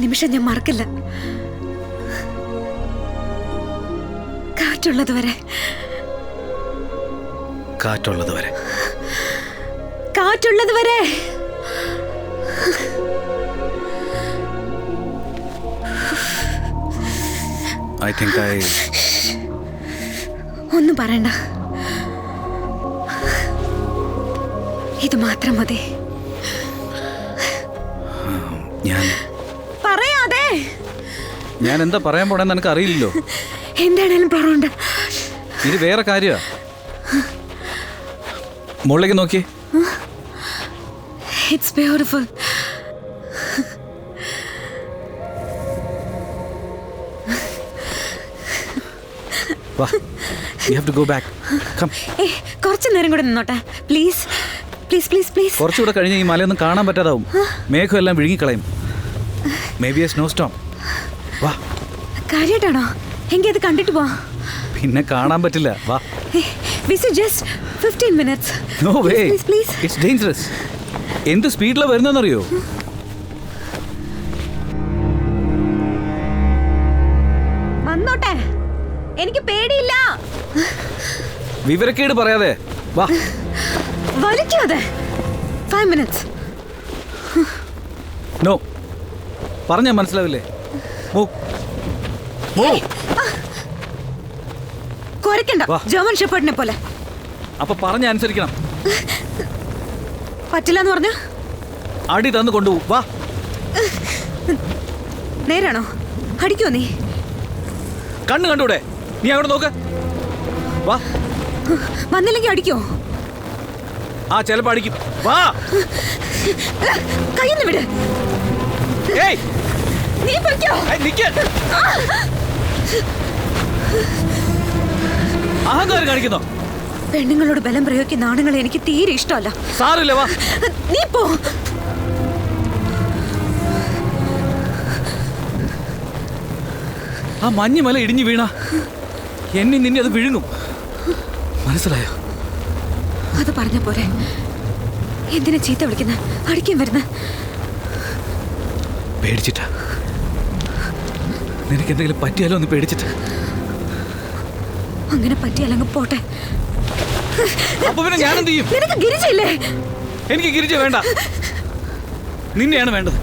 നിമിഷം ഞാൻ മറക്കില്ല. കാറ്റുള്ളതുവരെ കാറ്റുള്ളതുവരെ കാറ്റുള്ളതുവരെ. I think ഒന്നും പറയണ്ട, ഇത് മാത്രം മതി. പറയാതെ ഞാൻ എന്താ പറയാൻ പോണെന്ന് എനിക്ക് അറിയില്ലല്ലോ. എന്താണേലും പറയണ്ട. ഇത് വേറെ കാര്യമാ. മുകളിലേക്ക് നോക്കിയേ. It's beautiful. വാ, you have to go back. Come. കുറച്ച് നേരം കൂടെ നിന്നോട്ടെ പ്ലീസ് പ്ലീസ് പ്ലീസ് പ്ലീസ്. കുറച്ചുകൂടെ കഴിഞ്ഞ് ഈ മലയൊന്നും കാണാൻ പറ്റാതാവും. മേഘം എല്ലാം വിഴുങ്ങിക്കളയും. Maybe a snowstorm. വാ. കാര്യമായിട്ടാണോ? എങ്കിൽ അത് കണ്ടിട്ട് പോ. പിന്നെ കാണാൻ പറ്റില്ല. വാ. just 15 minutes. No way. Please. It's dangerous. എന്ത് സ്പീഡിലാണ് വരുന്നതെന്നറിയോ? വന്നോട്ടെ, എനിക്ക് പേടിയില്ല. വിവരക്കേട് പറയാതെ വാ. വലിക്കാതെ. 5 minutes. നോ, പറഞ്ഞാൽ മനസ്സിലാവില്ലേ? കുരക്കണ്ട, ജർമ്മൻ ഷെപ്പേർഡിനെ പോലെ. അപ്പൊ പറഞ്ഞ അനുസരിക്കണം. പറ്റില്ല എന്ന് പറഞ്ഞ അടി തന്നു കൊണ്ടുപോകും. വാ. നേരാണോ? അടിക്കോ നീ? കണ്ണു കണ്ടൂടെ? നീ അങ്ങോട്ട് നോക്ക്. വാ. വന്നില്ലെങ്കിൽ അടിക്കോ? ആ, ചിലപ്പോ അടിക്കും. വാ. കയ്യിന്ന് വിട്. ഏയ്, നീ പൊയ്ക്കോ. നിക്ക്. അഹങ്കാരം കാണിക്കുന്നോ? പെണ്ണുങ്ങളോട് ബലം പ്രയോഗിക്കുന്ന ആണുങ്ങളെ എനിക്ക് തീരെ ഇഷ്ടമല്ല. സാറില്ല, വാ. നീ പോ. ആ മഞ്ഞുമല ഇടിഞ്ഞു വീണ എന്നെ നിന്നെ അത് വിഴുങ്ങും. മനസ്സിലായോ? അത് പറഞ്ഞ പോരെ. എന്തിനാ ചീത്ത വിളിക്കുന്ന, അടിക്കാൻ വരുന്ന? പേടിച്ചിട്ടാ. നിനക്ക് എന്തെങ്കിലും പറ്റിയാലോ ഒന്ന് പേടിച്ചിട്ട്. അങ്ങനെ പറ്റിയാലങ്ങ് പോട്ടെ. അപ്പൊ പിന്നെ ഞാൻ എന്ത് ചെയ്യും? നിനക്ക് ഗിരിജയില്ലേ? എനിക്ക് ഗിരിജ വേണ്ട, നിന്നെയാണ് വേണ്ടത്.